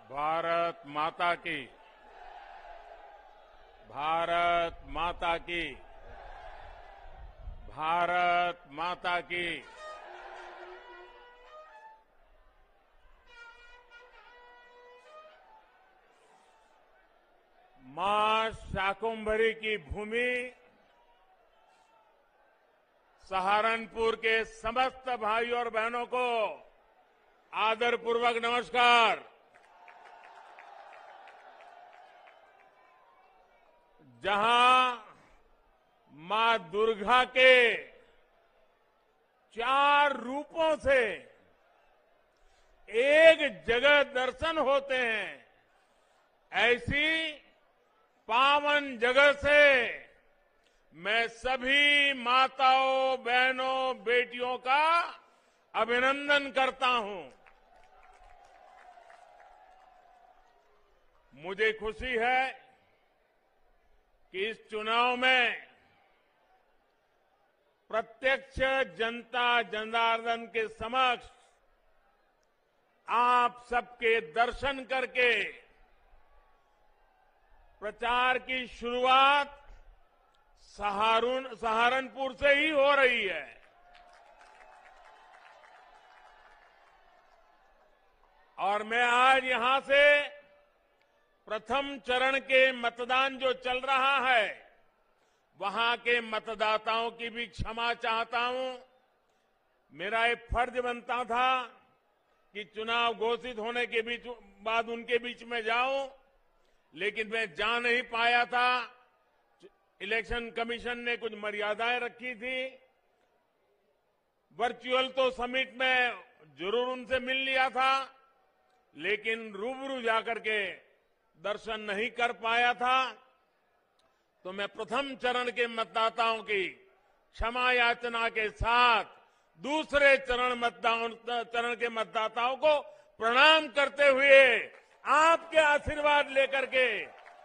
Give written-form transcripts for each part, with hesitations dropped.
भारत माता की, भारत माता की, भारत माता की। मां शाकुंभरी की भूमि सहारनपुर के समस्त भाइयों और बहनों को आदरपूर्वक नमस्कार। जहां मां दुर्गा के 4 रूपों से एक जगह दर्शन होते हैं, ऐसी पावन जगह से मैं सभी माताओं, बहनों, बेटियों का अभिनंदन करता हूं। मुझे खुशी है कि इस चुनाव में प्रत्यक्ष जनता जनार्दन के समक्ष आप सबके दर्शन करके प्रचार की शुरुआत सहारनपुर से ही हो रही है। और मैं आज यहां से प्रथम चरण के मतदान जो चल रहा है, वहां के मतदाताओं की भी क्षमा चाहता हूं। मेरा एक फर्ज बनता था कि चुनाव घोषित होने के बाद उनके बीच में जाऊं, लेकिन मैं जा नहीं पाया था। इलेक्शन कमीशन ने कुछ मर्यादाएं रखी थी। वर्चुअल तो समिट में जरूर उनसे मिल लिया था, लेकिन रूबरू जाकर के दर्शन नहीं कर पाया था। तो मैं प्रथम चरण के मतदाताओं की क्षमा याचना के साथ दूसरे चरण के मतदाताओं को प्रणाम करते हुए आपके आशीर्वाद लेकर के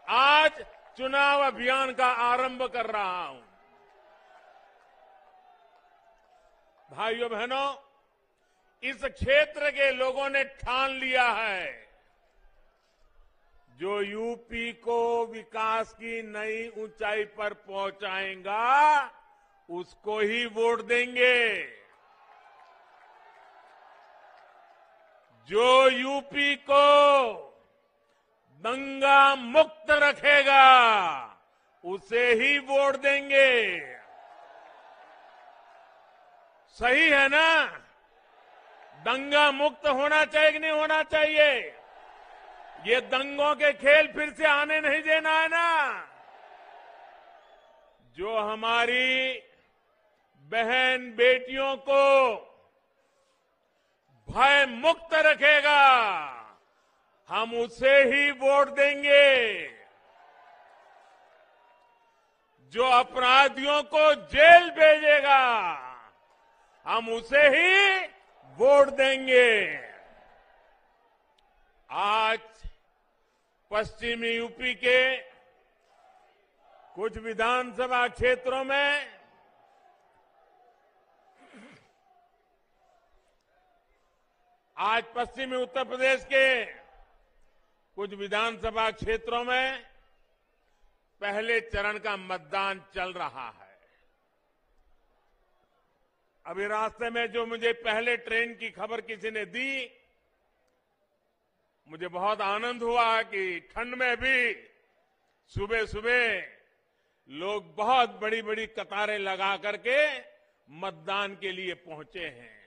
आज चुनाव अभियान का आरंभ कर रहा हूं। भाइयों बहनों, इस क्षेत्र के लोगों ने ठान लिया है, जो यूपी को विकास की नई ऊंचाई पर पहुंचाएगा, उसको ही वोट देंगे। जो यूपी को दंगा मुक्त रखेगा, उसे ही वोट देंगे। सही है ना? दंगा मुक्त होना चाहिए कि नहीं होना चाहिए? ये दंगों के खेल फिर से आने नहीं देना है ना। जो हमारी बहन बेटियों को भय मुक्त रखेगा, हम उसे ही वोट देंगे। जो अपराधियों को जेल भेजेगा, हम उसे ही वोट देंगे। आज पश्चिमी यूपी के कुछ विधानसभा क्षेत्रों में पश्चिमी उत्तर प्रदेश के कुछ विधानसभा क्षेत्रों में पहले चरण का मतदान चल रहा है। अभी रास्ते में जो मुझे पहले ट्रेन की खबर किसी ने दी, मुझे बहुत आनंद हुआ कि ठंड में भी सुबह सुबह लोग बहुत बड़ी बड़ी कतारें लगा करके मतदान के लिए पहुंचे हैं।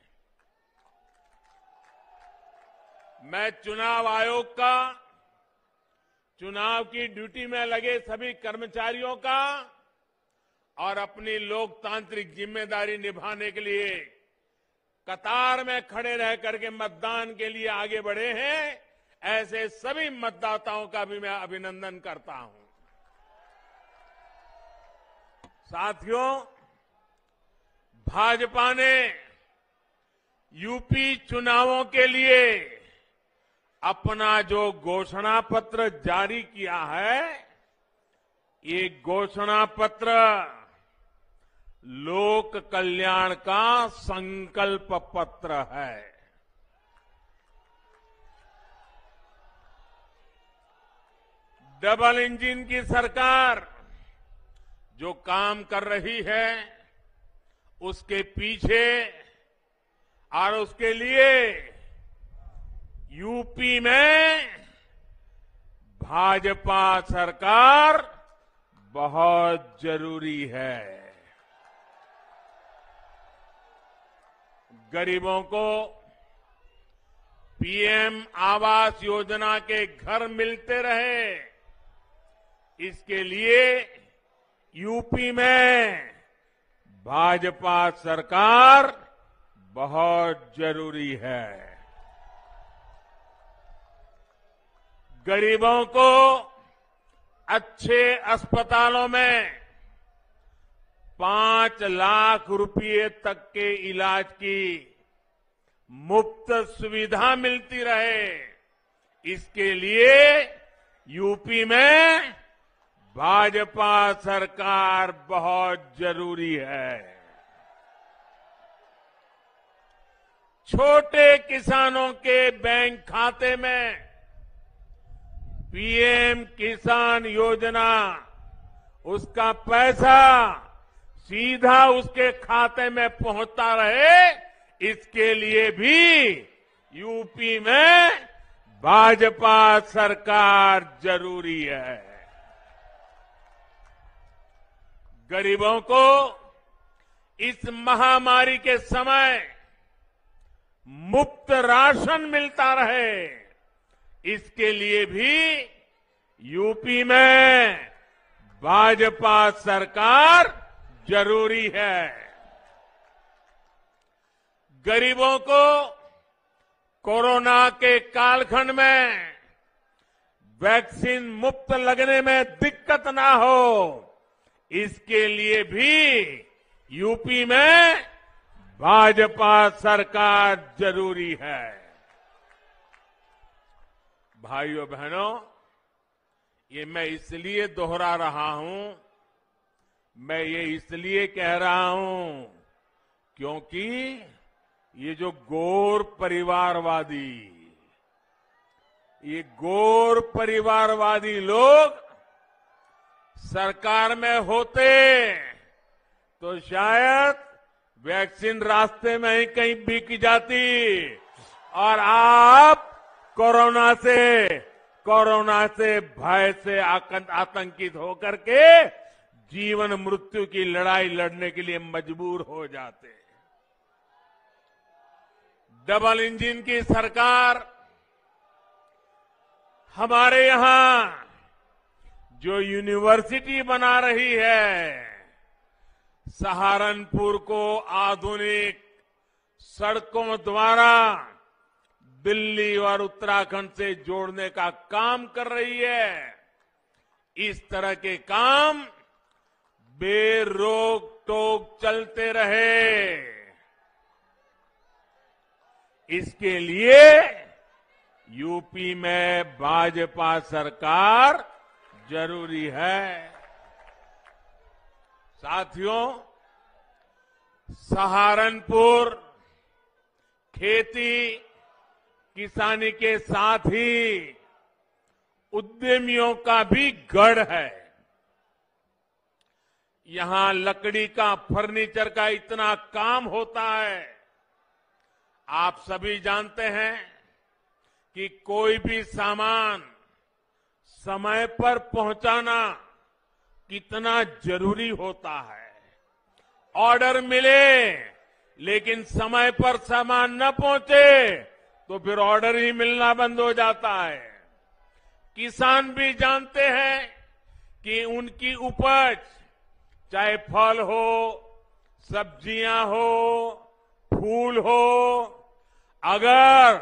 मैं चुनाव आयोग का, चुनाव की ड्यूटी में लगे सभी कर्मचारियों का और अपनी लोकतांत्रिक जिम्मेदारी निभाने के लिए कतार में खड़े रह करके मतदान के लिए आगे बढ़े हैं, ऐसे सभी मतदाताओं का भी मैं अभिनंदन करता हूं। साथियों, भाजपा ने यूपी चुनावों के लिए अपना जो घोषणा पत्र जारी किया है, ये घोषणा पत्र लोक कल्याण का संकल्प पत्र है। डबल इंजन की सरकार जो काम कर रही है उसके पीछे और उसके लिए यूपी में भाजपा सरकार बहुत जरूरी है। गरीबों को पीएम आवास योजना के घर मिलते रहे, इसके लिए यूपी में भाजपा सरकार बहुत जरूरी है। गरीबों को अच्छे अस्पतालों में 5 लाख रुपए तक के इलाज की मुफ्त सुविधा मिलती रहे, इसके लिए यूपी में भाजपा सरकार बहुत जरूरी है। छोटे किसानों के बैंक खाते में पीएम किसान योजना, उसका पैसा सीधा उसके खाते में पहुंचता रहे, इसके लिए भी यूपी में भाजपा सरकार जरूरी है। गरीबों को इस महामारी के समय मुफ्त राशन मिलता रहे, इसके लिए भी यूपी में भाजपा सरकार जरूरी है। गरीबों को कोरोना के कालखंड में वैक्सीन मुफ्त लगने में दिक्कत ना हो, इसके लिए भी यूपी में भाजपा सरकार जरूरी है। भाइयों बहनों, ये मैं इसलिए दोहरा रहा हूं, मैं ये इसलिए कह रहा हूं क्योंकि ये जो गोर परिवारवादी लोग सरकार में होते तो शायद वैक्सीन रास्ते में ही कहीं बिक जाती और आप कोरोना से भय से आतंकित होकर के जीवन मृत्यु की लड़ाई लड़ने के लिए मजबूर हो जाते। डबल इंजन की सरकार हमारे यहां जो यूनिवर्सिटी बना रही है, सहारनपुर को आधुनिक सड़कों द्वारा दिल्ली और उत्तराखंड से जोड़ने का काम कर रही है। इस तरह के काम बेरोक टोक चलते रहे, इसके लिए यूपी में भाजपा सरकार जरूरी है। साथियों, सहारनपुर खेती किसानी के साथ ही उद्यमियों का भी गढ़ है। यहां लकड़ी का, फर्नीचर का इतना काम होता है। आप सभी जानते हैं कि कोई भी सामान समय पर पहुंचाना कितना जरूरी होता है। ऑर्डर मिले लेकिन समय पर सामान न पहुंचे तो फिर ऑर्डर ही मिलना बंद हो जाता है। किसान भी जानते हैं कि उनकी उपज, चाहे फल हो, सब्जियां हो, फूल हो, अगर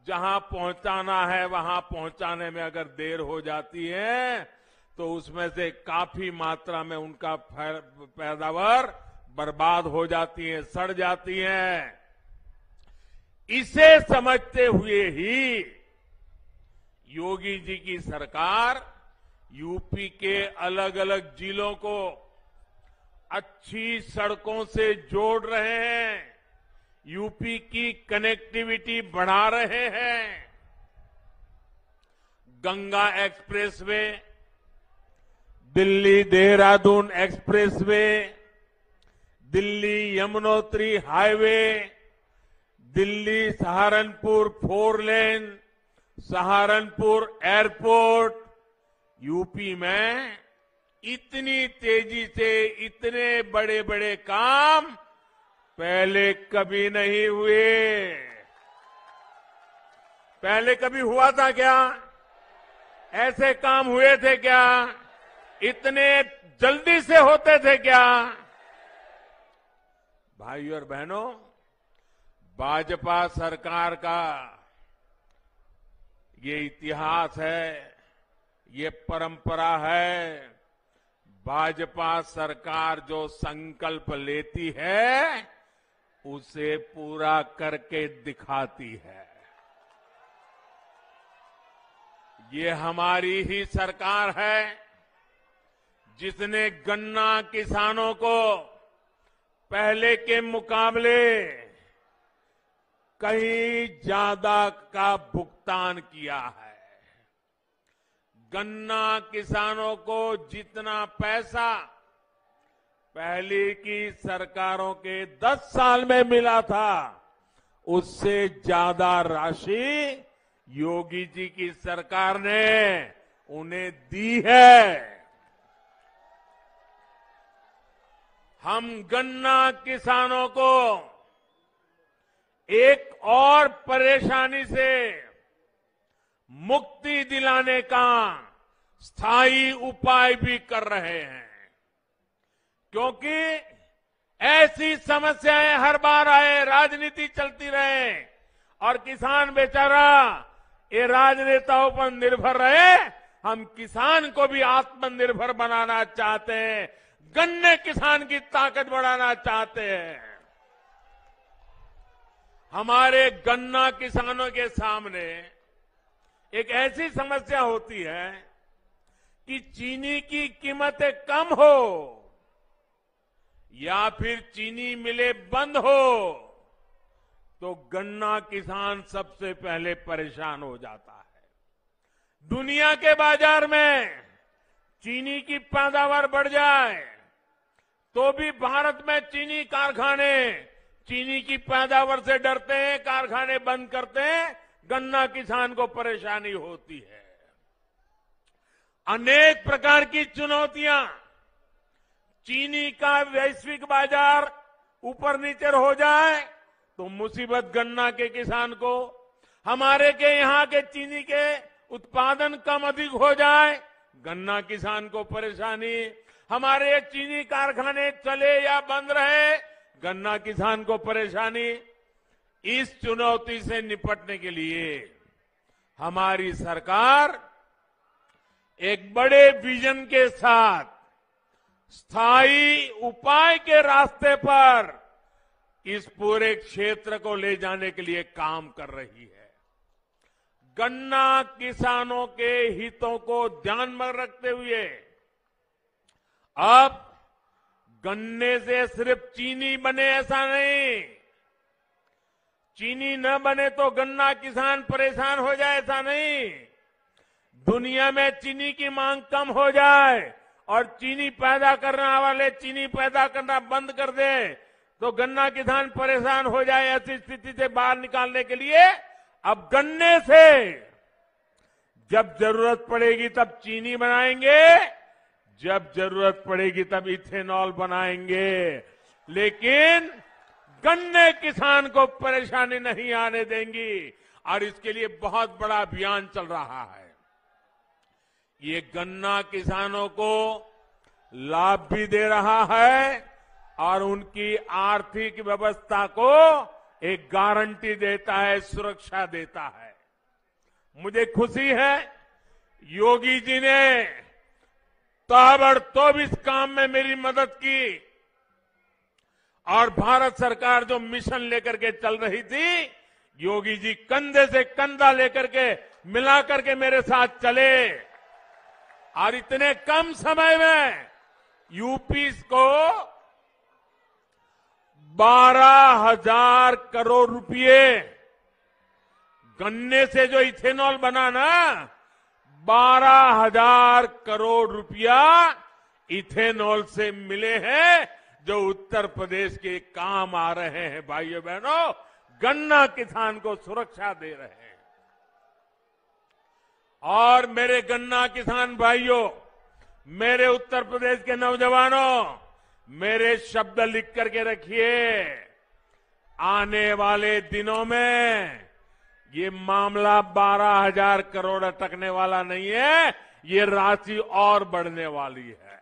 जहां पहुंचाना है वहां पहुंचाने में अगर देर हो जाती है तो उसमें से काफी मात्रा में उनका पैदावार बर्बाद हो जाती है, सड़ जाती है। इसे समझते हुए ही योगी जी की सरकार यूपी के अलग अलग जिलों को अच्छी सड़कों से जोड़ रहे हैं, यूपी की कनेक्टिविटी बढ़ा रहे हैं। Ganga expressway, Delhi Dehradun expressway, Delhi Yamunotri highway, Delhi Saharanpur 4 लेन, सहारनपुर एयरपोर्ट, यूपी में इतनी तेजी से इतने बड़े बड़े काम पहले कभी नहीं हुए। पहले कभी हुआ था क्या? ऐसे काम हुए थे क्या? इतने जल्दी से होते थे क्या? भाइयों और बहनों, भाजपा सरकार का ये इतिहास है, ये परंपरा है। भाजपा सरकार जो संकल्प लेती है उसे पूरा करके दिखाती है। ये हमारी ही सरकार है जिसने गन्ना किसानों को पहले के मुकाबले कहीं ज्यादा का भुगतान किया है। गन्ना किसानों को जितना पैसा पहले की सरकारों के 10 साल में मिला था, उससे ज्यादा राशि योगी जी की सरकार ने उन्हें दी है। हम गन्ना किसानों को एक और परेशानी से मुक्ति दिलाने का स्थायी उपाय भी कर रहे हैं, क्योंकि ऐसी समस्याएं हर बार आए, राजनीति चलती रहे और किसान बेचारा ये राजनेताओं पर निर्भर रहे। हम किसान को भी आत्मनिर्भर बनाना चाहते हैं, गन्ने किसान की ताकत बढ़ाना चाहते हैं। हमारे गन्ना किसानों के सामने एक ऐसी समस्या होती है कि चीनी की कीमतें कम हो या फिर चीनी मिलें बंद हो तो गन्ना किसान सबसे पहले परेशान हो जाता है। दुनिया के बाजार में चीनी की पैदावार बढ़ जाए तो भी भारत में चीनी कारखाने चीनी की पैदावार से डरते हैं, कारखाने बंद करते हैं, गन्ना किसान को परेशानी होती है। अनेक प्रकार की चुनौतियां, चीनी का वैश्विक बाजार ऊपर नीचे हो जाए तो मुसीबत गन्ना के किसान को, हमारे के यहां के चीनी के उत्पादन कम अधिक हो जाए गन्ना किसान को परेशानी, हमारे चीनी कारखाने चले या बंद रहे गन्ना किसान को परेशानी। इस चुनौती से निपटने के लिए हमारी सरकार एक बड़े विजन के साथ स्थायी उपाय के रास्ते पर इस पूरे क्षेत्र को ले जाने के लिए काम कर रही है। गन्ना किसानों के हितों को ध्यान में रखते हुए अब गन्ने से सिर्फ चीनी बने ऐसा नहीं, चीनी न बने तो गन्ना किसान परेशान हो जाए ऐसा नहीं, दुनिया में चीनी की मांग कम हो जाए और चीनी पैदा करने वाले चीनी पैदा करना बंद कर दे तो गन्ना किसान परेशान हो जाए, ऐसी स्थिति से बाहर निकालने के लिए अब गन्ने से जब जरूरत पड़ेगी तब चीनी बनाएंगे, जब जरूरत पड़ेगी तब इथेनॉल बनाएंगे, लेकिन गन्ने किसान को परेशानी नहीं आने देंगी। और इसके लिए बहुत बड़ा अभियान चल रहा है। ये गन्ना किसानों को लाभ भी दे रहा है और उनकी आर्थिक व्यवस्था को एक गारंटी देता है, सुरक्षा देता है। मुझे खुशी है योगी जी ने ताबड़तोड़ इस काम में मेरी मदद की और भारत सरकार जो मिशन लेकर के चल रही थी, योगी जी कंधे से कंधा लेकर के मिला करके मेरे साथ चले और इतने कम समय में यूपी को 12,000 करोड़ रुपए गन्ने से जो इथेनॉल बना ना, 12,000 करोड़ रुपया इथेनॉल से मिले हैं जो उत्तर प्रदेश के काम आ रहे हैं। भाइयों बहनों, गन्ना किसान को सुरक्षा दे रहे हैं। और मेरे गन्ना किसान भाइयों, मेरे उत्तर प्रदेश के नौजवानों, मेरे शब्द लिख करके रखिए। आने वाले दिनों में ये मामला 12,000 करोड़ अटकने वाला नहीं है, ये राशि और बढ़ने वाली है।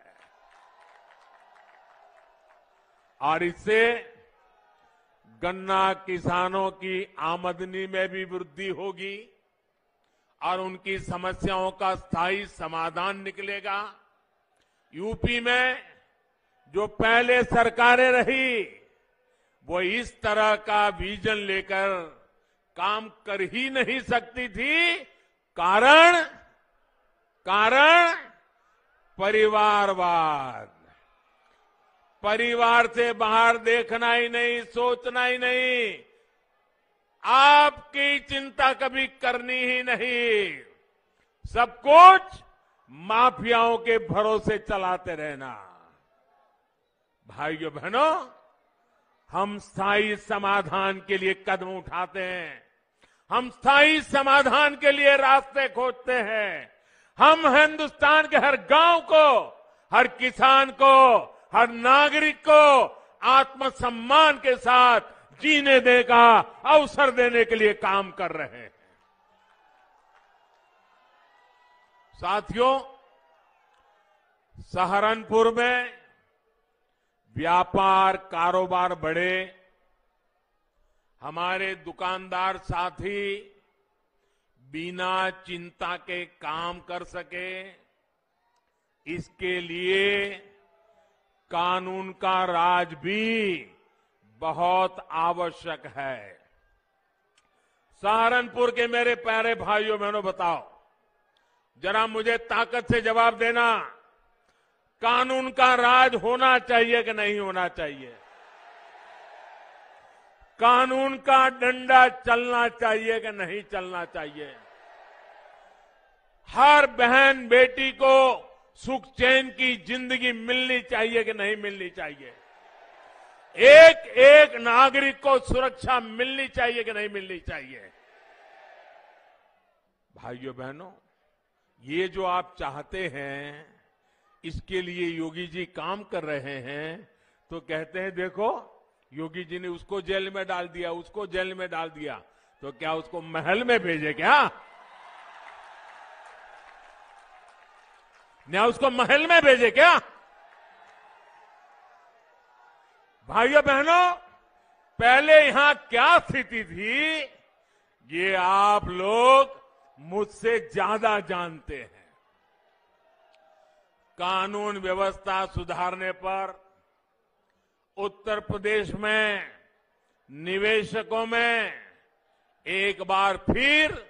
और इससे गन्ना किसानों की आमदनी में भी वृद्धि होगी और उनकी समस्याओं का स्थायी समाधान निकलेगा। यूपी में जो पहले सरकारें रही, वो इस तरह का विजन लेकर काम कर ही नहीं सकती थी। कारण परिवारवाद। परिवार से बाहर देखना ही नहीं, सोचना ही नहीं, आपकी चिंता कभी करनी ही नहीं, सब कुछ माफियाओं के भरोसे चलाते रहना। भाइयों बहनों, हम स्थायी समाधान के लिए कदम उठाते हैं, हम स्थायी समाधान के लिए रास्ते खोजते हैं। हम हिंदुस्तान के हर गांव को, हर किसान को, हर नागरिक को आत्मसम्मान के साथ जीने देने का अवसर देने के लिए काम कर रहे हैं। साथियों, सहारनपुर में व्यापार कारोबार बढ़े, हमारे दुकानदार साथी बिना चिंता के काम कर सके, इसके लिए कानून का राज भी बहुत आवश्यक है। सहारनपुर के मेरे प्यारे भाइयों बहनों, बताओ जरा, मुझे ताकत से जवाब देना, कानून का राज होना चाहिए कि नहीं होना चाहिए? कानून का डंडा चलना चाहिए कि नहीं चलना चाहिए? हर बहन बेटी को सुख चैन की जिंदगी मिलनी चाहिए कि नहीं मिलनी चाहिए? एक एक नागरिक को सुरक्षा मिलनी चाहिए कि नहीं मिलनी चाहिए? भाइयों बहनों, ये जो आप चाहते हैं, इसके लिए योगी जी काम कर रहे हैं। तो कहते हैं देखो, योगी जी ने उसको जेल में डाल दिया, उसको जेल में डाल दिया, तो क्या उसको महल में भेजे क्या? क्या उसको महल में भेजे क्या? भाइयों बहनों, पहले यहां क्या स्थिति थी, ये आप लोग मुझसे ज्यादा जानते हैं। कानून व्यवस्था सुधारने पर उत्तर प्रदेश में निवेशकों में एक बार फिर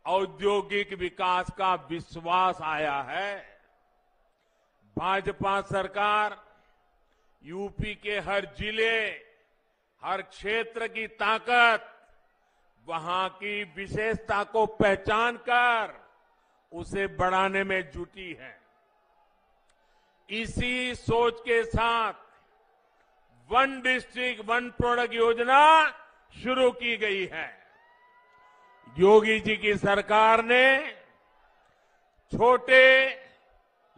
औद्योगिक विकास का विश्वास आया है। भाजपा सरकार यूपी के हर जिले, हर क्षेत्र की ताकत, वहां की विशेषता को पहचान कर उसे बढ़ाने में जुटी है। इसी सोच के साथ वन डिस्ट्रिक्ट वन प्रोडक्ट योजना शुरू की गई है। योगी जी की सरकार ने छोटे,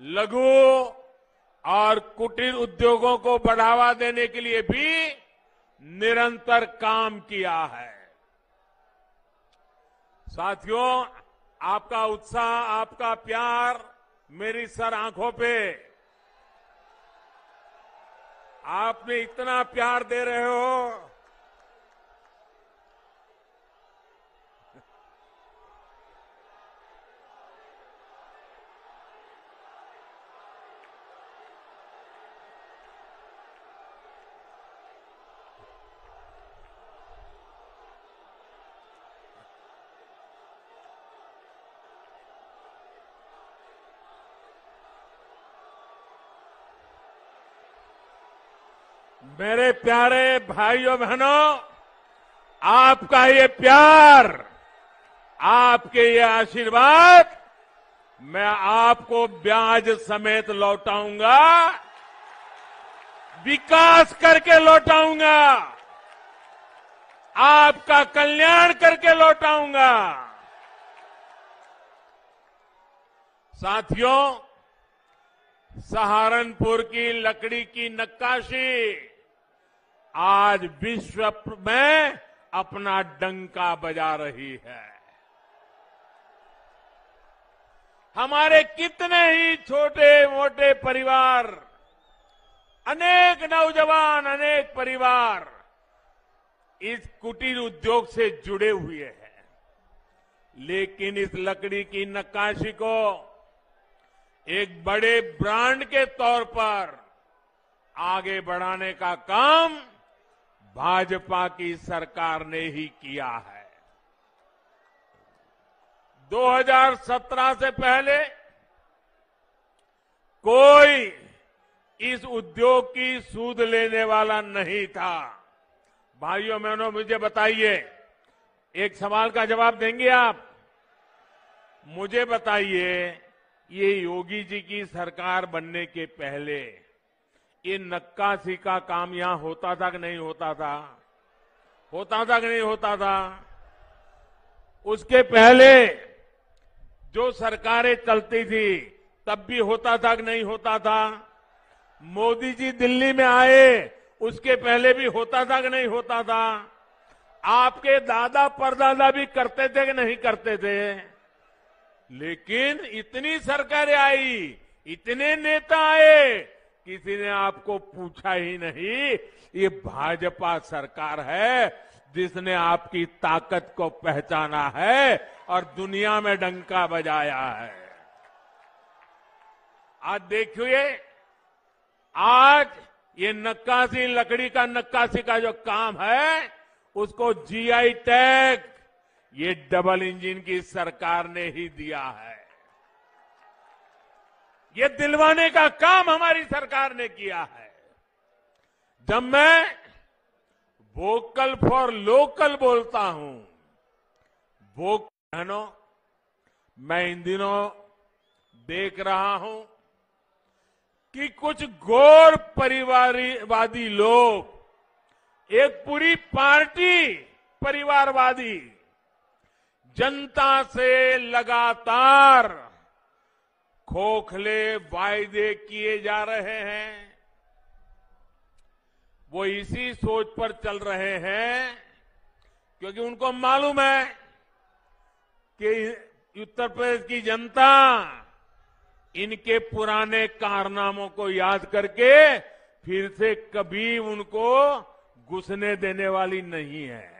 लघु और कुटीर उद्योगों को बढ़ावा देने के लिए भी निरंतर काम किया है। साथियों, आपका उत्साह, आपका प्यार मेरी सर आंखों पे, आपने इतना प्यार दे रहे हो। मेरे प्यारे भाइयों बहनों, आपका ये प्यार, आपके ये आशीर्वाद मैं आपको ब्याज समेत लौटाऊंगा, विकास करके लौटाऊंगा, आपका कल्याण करके लौटाऊंगा। साथियों, सहारनपुर की लकड़ी की नक्काशी आज विश्व में अपना डंका बजा रही है। हमारे कितने ही छोटे मोटे परिवार, अनेक नौजवान, अनेक परिवार इस कुटीर उद्योग से जुड़े हुए हैं, लेकिन इस लकड़ी की नक्काशी को एक बड़े ब्रांड के तौर पर आगे बढ़ाने का काम भाजपा की सरकार ने ही किया है। 2017 से पहले कोई इस उद्योग की सूद लेने वाला नहीं था। भाइयों बहनों, मुझे बताइए, एक सवाल का जवाब देंगे आप? मुझे बताइए, ये योगी जी की सरकार बनने के पहले ये नक्काशी का काम यहां होता था कि नहीं होता था? होता था कि नहीं होता था? उसके पहले जो सरकारें चलती थी तब भी होता था कि नहीं होता था? मोदी जी दिल्ली में आए उसके पहले भी होता था कि नहीं होता था? आपके दादा परदादा भी करते थे कि नहीं करते थे? लेकिन इतनी सरकारें आई, इतने नेता आए, किसी ने आपको पूछा ही नहीं। ये भाजपा सरकार है जिसने आपकी ताकत को पहचाना है और दुनिया में डंका बजाया है। आज देखिए, आज ये नक्काशी, लकड़ी का नक्काशी का जो काम है, उसको जीआई टैग ये डबल इंजन की सरकार ने ही दिया है। ये दिलवाने का काम हमारी सरकार ने किया है। जब मैं वोकल फॉर लोकल बोलता हूं, बहनों, मैं इन दिनों देख रहा हूं कि कुछ गौर परिवारवादी लोग, एक पूरी पार्टी परिवारवादी, जनता से लगातार खोखले वायदे किए जा रहे हैं। वो इसी सोच पर चल रहे हैं क्योंकि उनको मालूम है कि उत्तर प्रदेश की जनता इनके पुराने कारनामों को याद करके फिर से कभी उनको घुसने देने वाली नहीं है।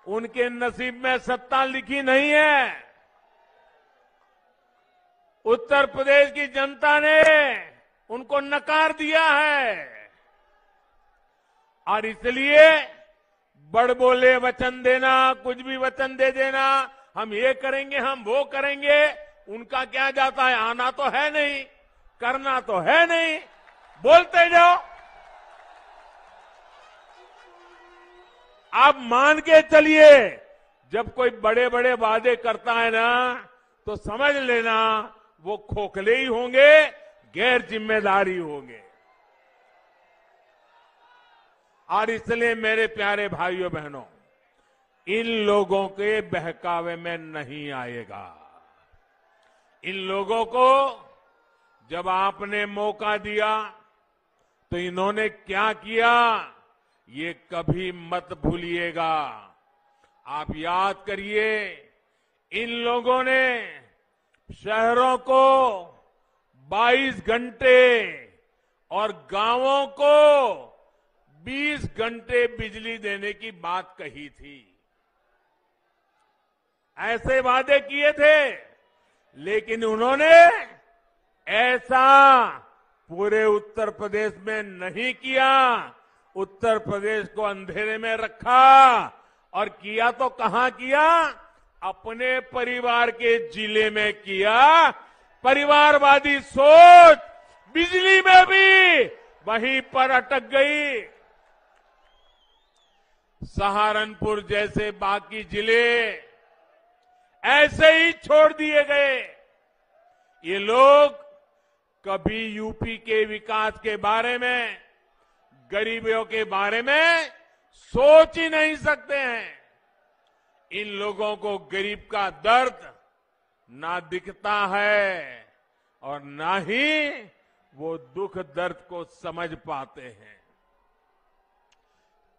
उनके नसीब में सत्ता लिखी नहीं है। उत्तर प्रदेश की जनता ने उनको नकार दिया है और इसलिए बड़बोले वचन देना, कुछ भी वचन दे देना, हम ये करेंगे, हम वो करेंगे, उनका क्या जाता है? आना तो है नहीं, करना तो है नहीं, बोलते जाओ। आप मान के चलिए, जब कोई बड़े बड़े वादे करता है ना, तो समझ लेना वो खोखले ही होंगे, गैर जिम्मेदारी होंगे। और इसलिए मेरे प्यारे भाइयों बहनों, इन लोगों के बहकावे में नहीं आएगा। इन लोगों को जब आपने मौका दिया तो इन्होंने क्या किया, ये कभी मत भूलिएगा। आप याद करिए, इन लोगों ने शहरों को 22 घंटे और गांवों को 20 घंटे बिजली देने की बात कही थी। ऐसे वादे किए थे, लेकिन उन्होंने ऐसा पूरे उत्तर प्रदेश में नहीं किया। उत्तर प्रदेश को अंधेरे में रखा और किया तो कहां किया? अपने परिवार के जिले में किया। परिवारवादी सोच बिजली में भी वहीं पर अटक गई। सहारनपुर जैसे बाकी जिले ऐसे ही छोड़ दिए गए। ये लोग कभी यूपी के विकास के बारे में, गरीबों के बारे में सोच ही नहीं सकते हैं। इन लोगों को गरीब का दर्द ना दिखता है और ना ही वो दुख दर्द को समझ पाते हैं।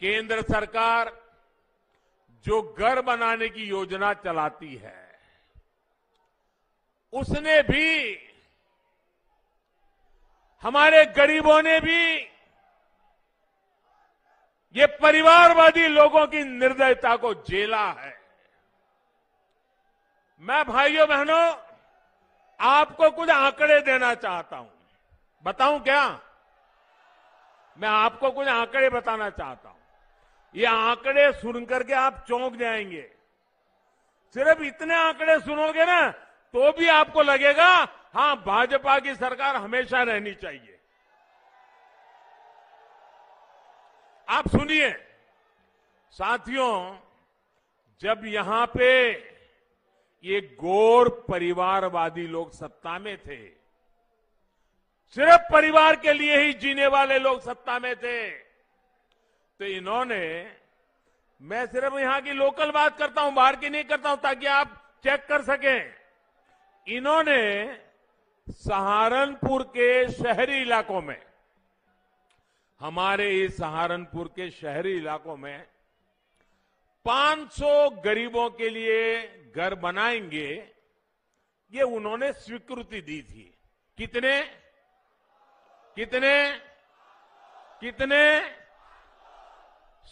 केंद्र सरकार जो घर बनाने की योजना चलाती है, उसने भी, हमारे गरीबों ने भी ये परिवारवादी लोगों की निर्दयता को झेला है। मैं भाइयों बहनों आपको कुछ आंकड़े देना चाहता हूं। बताऊं क्या? मैं आपको कुछ आंकड़े बताना चाहता हूं। ये आंकड़े सुन करके आप चौंक जाएंगे। सिर्फ इतने आंकड़े सुनोगे ना तो भी आपको लगेगा हां, भाजपा की सरकार हमेशा रहनी चाहिए। आप सुनिए साथियों, जब यहां पे ये गौर परिवारवादी लोग सत्ता में थे, सिर्फ परिवार के लिए ही जीने वाले लोग सत्ता में थे, तो इन्होंने, मैं सिर्फ यहां की लोकल बात करता हूं, बाहर की नहीं करता हूं, ताकि आप चेक कर सकें। इन्होंने सहारनपुर के शहरी इलाकों में, हमारे इस सहारनपुर के शहरी इलाकों में 500 गरीबों के लिए घर बनाएंगे, ये उन्होंने स्वीकृति दी थी। कितने कितने कितने?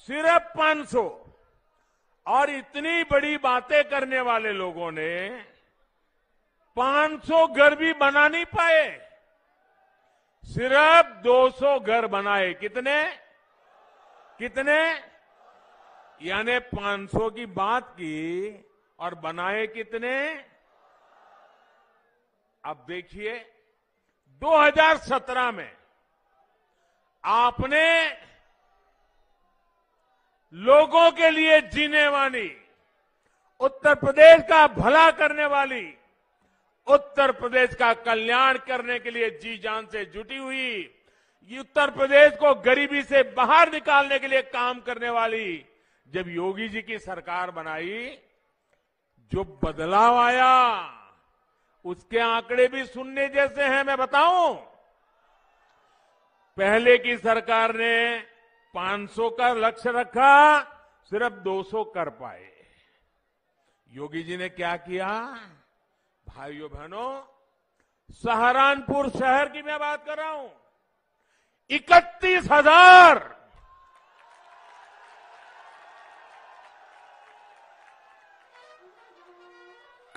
सिर्फ 500। और इतनी बड़ी बातें करने वाले लोगों ने 500 घर भी बना नहीं पाए, सिर्फ 200 घर बनाए। कितने कितने? यानी 500 की बात की और बनाए कितने? अब देखिए 2017 में आपने लोगों के लिए जीने वाली, उत्तर प्रदेश का भला करने वाली, उत्तर प्रदेश का कल्याण करने के लिए जी जान से जुटी हुई, ये उत्तर प्रदेश को गरीबी से बाहर निकालने के लिए काम करने वाली जब योगी जी की सरकार बनाई, जो बदलाव आया उसके आंकड़े भी सुनने जैसे हैं। मैं बताऊं, पहले की सरकार ने 500 का लक्ष्य रखा, सिर्फ 200 कर पाए। योगी जी ने क्या किया? भाइयों बहनों, सहारनपुर शहर की मैं बात कर रहा हूं, 31,000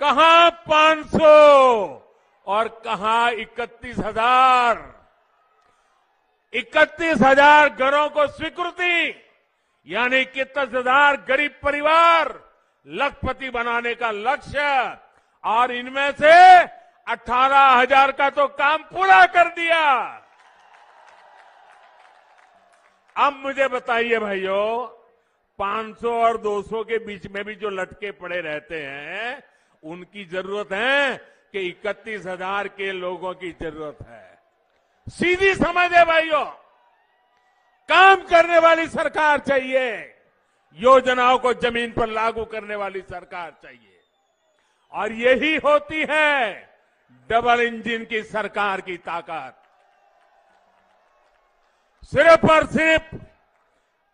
कहां 500 और कहां 31,000। 31,000 घरों को स्वीकृति, यानी 31,000 गरीब परिवार लखपति बनाने का लक्ष्य, और इनमें से 18,000 का तो काम पूरा कर दिया। अब मुझे बताइए भाइयों, 500 और 200 के बीच में भी जो लटके पड़े रहते हैं, उनकी जरूरत है कि 31,000 के लोगों की जरूरत है। सीधी समझ है भाइयों, काम करने वाली सरकार चाहिए, योजनाओं को जमीन पर लागू करने वाली सरकार चाहिए, और यही होती है डबल इंजन की सरकार की ताकत। सिर्फ और सिर्फ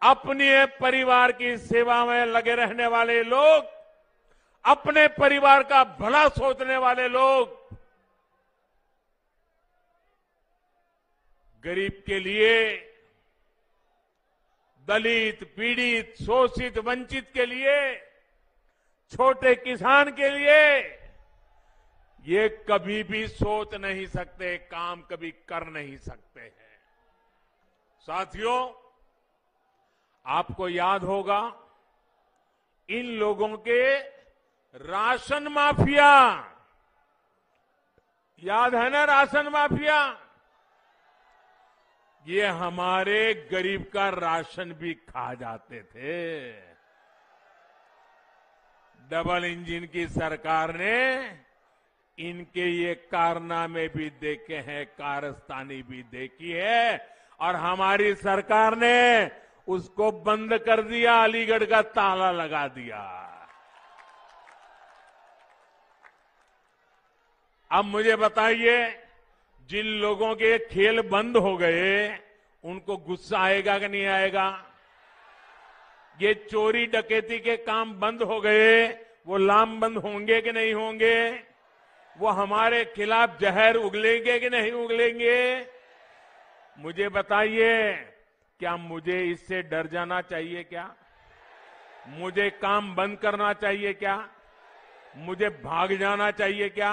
अपने परिवार की सेवा में लगे रहने वाले लोग, अपने परिवार का भला सोचने वाले लोग, गरीब के लिए, दलित, पीड़ित, शोषित, वंचित के लिए, छोटे किसान के लिए ये कभी भी सोच नहीं सकते, काम कभी कर नहीं सकते हैं। साथियों, आपको याद होगा इन लोगों के राशन माफिया, याद है ना राशन माफिया? ये हमारे गरीब का राशन भी खा जाते थे। डबल इंजन की सरकार ने इनके ये कारनामे भी देखे हैं, कारस्तानी भी देखी है, और हमारी सरकार ने उसको बंद कर दिया, अलीगढ़ का ताला लगा दिया। अब मुझे बताइए, जिन लोगों के खेल बंद हो गए उनको गुस्सा आएगा कि नहीं आएगा? ये चोरी डकैती के काम बंद हो गए, वो लामबंद होंगे कि नहीं होंगे? वो हमारे खिलाफ जहर उगलेंगे कि नहीं उगलेंगे? मुझे बताइए, क्या मुझे इससे डर जाना चाहिए क्या? मुझे काम बंद करना चाहिए क्या? मुझे भाग जाना चाहिए क्या?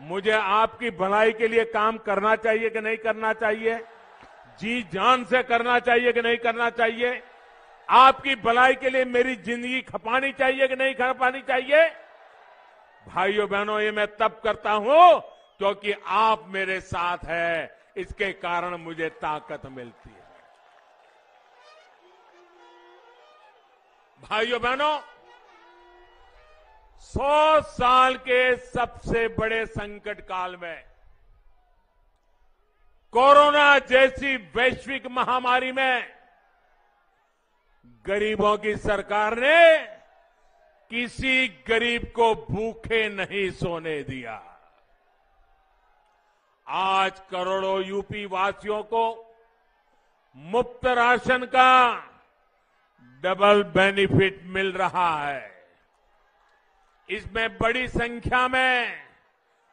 मुझे आपकी भलाई के लिए काम करना चाहिए कि नहीं करना चाहिए? जी जान से करना चाहिए कि नहीं करना चाहिए? आपकी भलाई के लिए मेरी जिंदगी खपानी चाहिए कि नहीं खपानी चाहिए? भाइयों बहनों, ये मैं तब करता हूं क्योंकि आप मेरे साथ हैं, इसके कारण मुझे ताकत मिलती है। भाइयों बहनों, 100 साल के सबसे बड़े संकट काल में, कोरोना जैसी वैश्विक महामारी में गरीबों की सरकार ने किसी गरीब को भूखे नहीं सोने दिया। आज करोड़ों यूपी वासियों को मुफ्त राशन का डबल बेनिफिट मिल रहा है। इसमें बड़ी संख्या में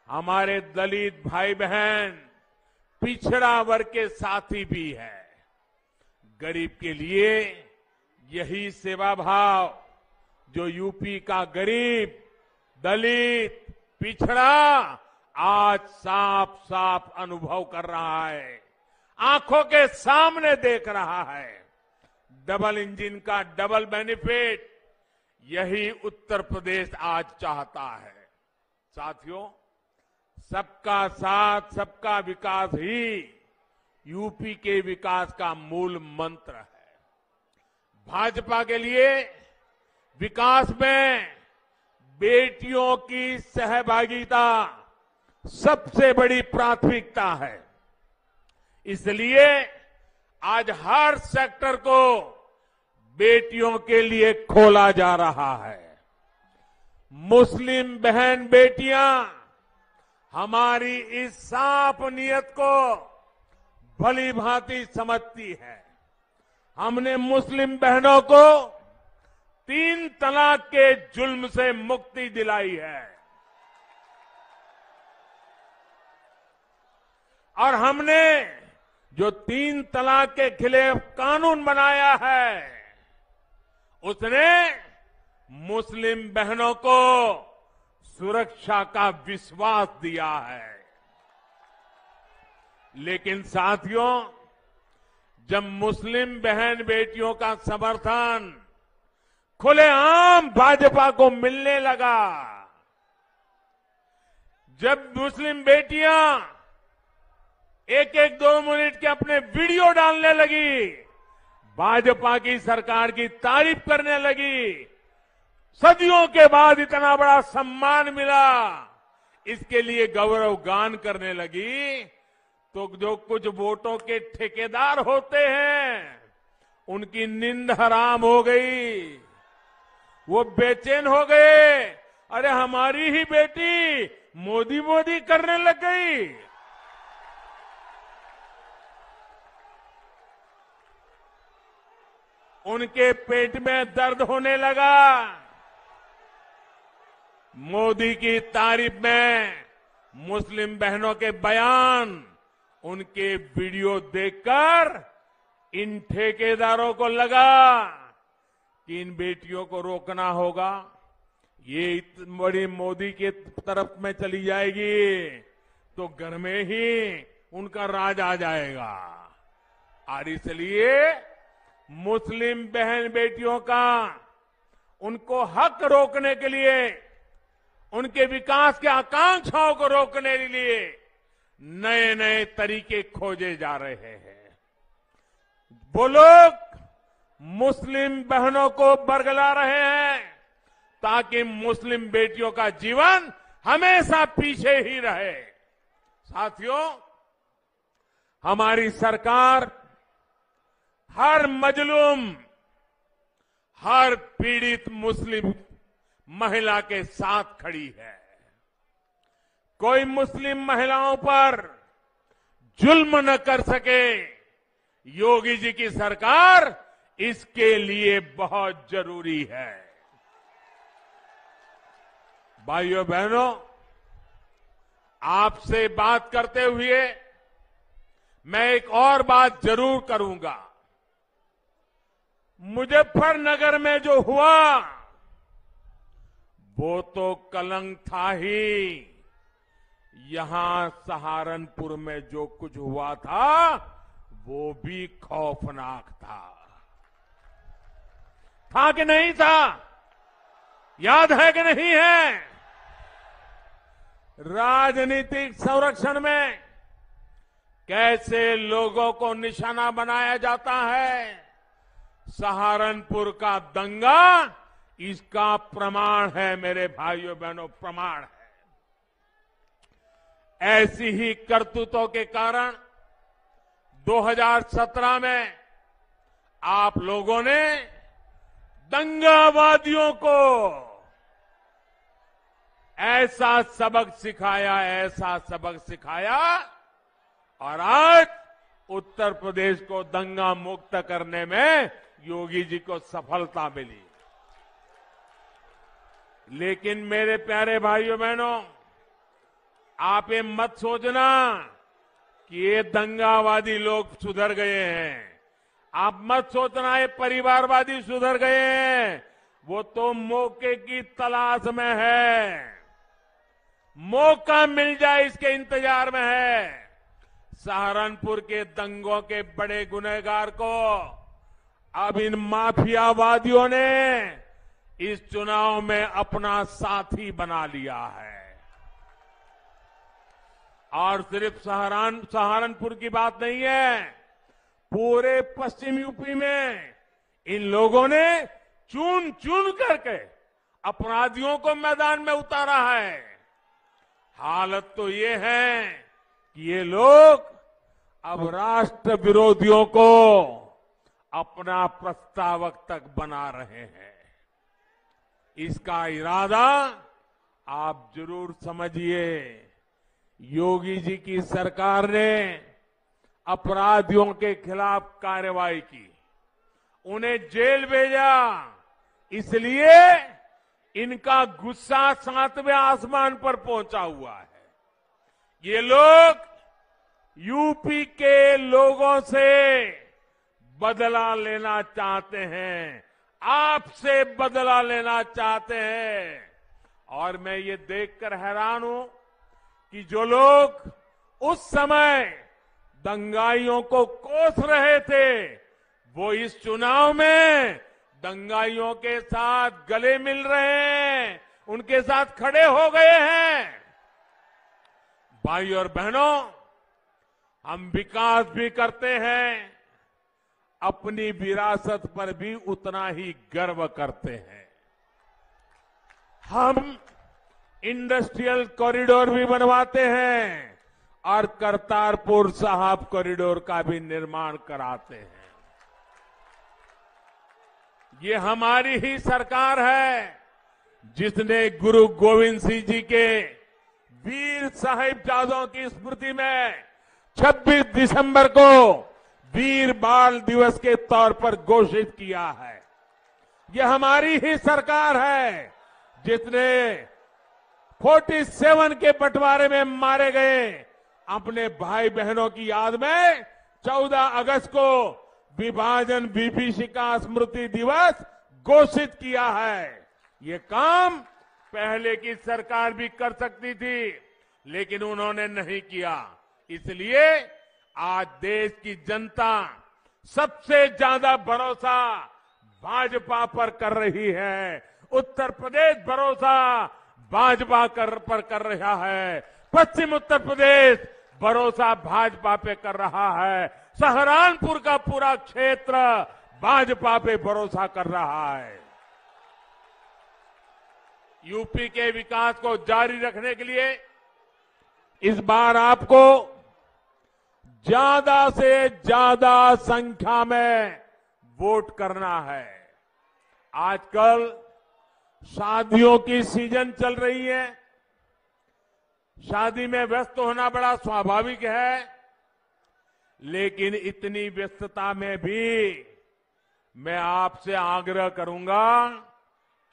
हमारे दलित भाई बहन, पिछड़ा वर्ग के साथी भी है। गरीब के लिए यही सेवा भाव जो यूपी का गरीब, दलित, पिछड़ा आज साफ साफ अनुभव कर रहा है, आंखों के सामने देख रहा है। डबल इंजन का डबल बेनिफिट यही उत्तर प्रदेश आज चाहता है। साथियों, सबका साथ, सबका विकास ही यूपी के विकास का मूल मंत्र है। भाजपा के लिए विकास में बेटियों की सहभागिता सबसे बड़ी प्राथमिकता है। इसलिए आज हर सेक्टर को बेटियों के लिए खोला जा रहा है। मुस्लिम बहन बेटियां हमारी इस साफ नियत को भली भांति समझती है। हमने मुस्लिम बहनों को 3 तलाक के जुल्म से मुक्ति दिलाई है और हमने जो 3 तलाक के खिलाफ कानून बनाया है, उसने मुस्लिम बहनों को सुरक्षा का विश्वास दिया है। लेकिन साथियों, जब मुस्लिम बहन बेटियों का समर्थन खुलेआम भाजपा को मिलने लगा, जब मुस्लिम बेटियां 1-1, 2 मिनट के अपने वीडियो डालने लगी, भाजपा की सरकार की तारीफ करने लगी, सदियों के बाद इतना बड़ा सम्मान मिला, इसके लिए गौरव गान करने लगी, तो जो कुछ वोटों के ठेकेदार होते हैं उनकी नींद हराम हो गई। वो बेचैन हो गए, अरे हमारी ही बेटी मोदी मोदी करने लग गई। उनके पेट में दर्द होने लगा। मोदी की तारीफ में मुस्लिम बहनों के बयान, उनके वीडियो देखकर इन ठेकेदारों को लगा कि इन बेटियों को रोकना होगा, ये इतनी बड़ी मोदी की तरफ में चली जाएगी तो घर में ही उनका राज आ जाएगा। और इसलिए मुस्लिम बहन बेटियों का उनको हक रोकने के लिए, उनके विकास की आकांक्षाओं को रोकने के लिए नए नए तरीके खोजे जा रहे हैं। वो लोग मुस्लिम बहनों को बरगला रहे हैं, ताकि मुस्लिम बेटियों का जीवन हमेशा पीछे ही रहे। साथियों, हमारी सरकार हर मजलूम, हर पीड़ित मुस्लिम महिला के साथ खड़ी है। कोई मुस्लिम महिलाओं पर जुल्म न कर सके, योगी जी की सरकार इसके लिए बहुत जरूरी है। भाइयों बहनों, आपसे बात करते हुए मैं एक और बात जरूर करूंगा। मुजफ्फरनगर में जो हुआ वो तो कलंक था ही, यहां सहारनपुर में जो कुछ हुआ था वो भी खौफनाक था कि नहीं था? याद है कि नहीं है? राजनीतिक संरक्षण में कैसे लोगों को निशाना बनाया जाता है, सहारनपुर का दंगा इसका प्रमाण है। मेरे भाइयों बहनों, प्रमाण है। ऐसी ही करतूतों के कारण 2017 में आप लोगों ने दंगावादियों को ऐसा सबक सिखाया और आज उत्तर प्रदेश को दंगा मुक्त करने में योगी जी को सफलता मिली। लेकिन मेरे प्यारे भाइयों बहनों, आप ये मत सोचना कि ये दंगावादी लोग सुधर गए हैं। आप मत सोचना ये परिवारवादी सुधर गए हैं। वो तो मौके की तलाश में है, मौका मिल जाए इसके इंतजार में है। सहारनपुर के दंगों के बड़े गुनहगार को अब इन माफियावादियों ने इस चुनाव में अपना साथी बना लिया है। और सिर्फ सहारनपुर की बात नहीं है, पूरे पश्चिम यूपी में इन लोगों ने चुन चुन करके अपराधियों को मैदान में उतारा है। हालत तो ये है कि ये लोग अब राष्ट्र विरोधियों को अपना प्रस्तावक तक बना रहे हैं। इसका इरादा आप जरूर समझिए। योगी जी की सरकार ने अपराधियों के खिलाफ कार्रवाई की, उन्हें जेल भेजा, इसलिए इनका गुस्सा 7वें आसमान पर पहुंचा हुआ है। ये लोग यूपी के लोगों से बदला लेना चाहते हैं, आपसे बदला लेना चाहते हैं। और मैं ये देखकर हैरान हूं कि जो लोग उस समय दंगाइयों को कोस रहे थे, वो इस चुनाव में दंगाइयों के साथ गले मिल रहे हैं, उनके साथ खड़े हो गए हैं। भाई और बहनों, हम विकास भी करते हैं, अपनी विरासत पर भी उतना ही गर्व करते हैं। हम इंडस्ट्रियल कॉरिडोर भी बनवाते हैं और करतारपुर साहिब कॉरिडोर का भी निर्माण कराते हैं। ये हमारी ही सरकार है जिसने गुरु गोविंद सिंह जी के वीर साहिबजादों की स्मृति में 26 दिसंबर को वीर बाल दिवस के तौर पर घोषित किया है। यह हमारी ही सरकार है जिसने 47 के बंटवारे में मारे गए अपने भाई बहनों की याद में 14 अगस्त को विभाजन विभीषिका स्मृति दिवस घोषित किया है। ये काम पहले की सरकार भी कर सकती थी, लेकिन उन्होंने नहीं किया। इसलिए आज देश की जनता सबसे ज्यादा भरोसा भाजपा पर कर रही है। उत्तर प्रदेश भरोसा भाजपा पर कर रहा है, पश्चिम उत्तर प्रदेश भरोसा भाजपा पे कर रहा है, सहारनपुर का पूरा क्षेत्र भाजपा पे भरोसा कर रहा है। यूपी के विकास को जारी रखने के लिए इस बार आपको ज्यादा से ज्यादा संख्या में वोट करना है। आजकल शादियों की सीजन चल रही है। शादी में व्यस्त होना बड़ा स्वाभाविक है, लेकिन इतनी व्यस्तता में भी मैं आपसे आग्रह करूंगा,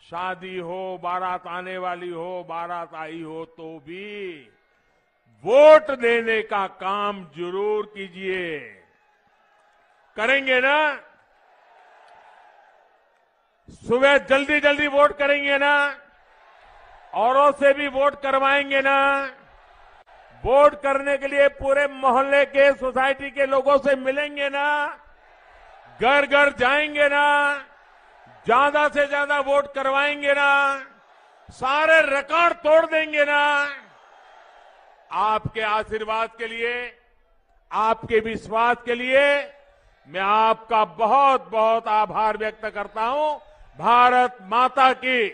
शादी हो, बारात आने वाली हो, बारात आई हो तो भी वोट देने का काम जरूर कीजिए। करेंगे ना? सुबह जल्दी जल्दी वोट करेंगे ना? औरों से भी वोट करवाएंगे ना? वोट करने के लिए पूरे मोहल्ले के, सोसाइटी के लोगों से मिलेंगे ना? घर घर जाएंगे ना? ज्यादा से ज्यादा वोट करवाएंगे ना? सारे रिकॉर्ड तोड़ देंगे ना? आपके आशीर्वाद के लिए, आपके विश्वास के लिए मैं आपका बहुत बहुत आभार व्यक्त करता हूं। भारत माता की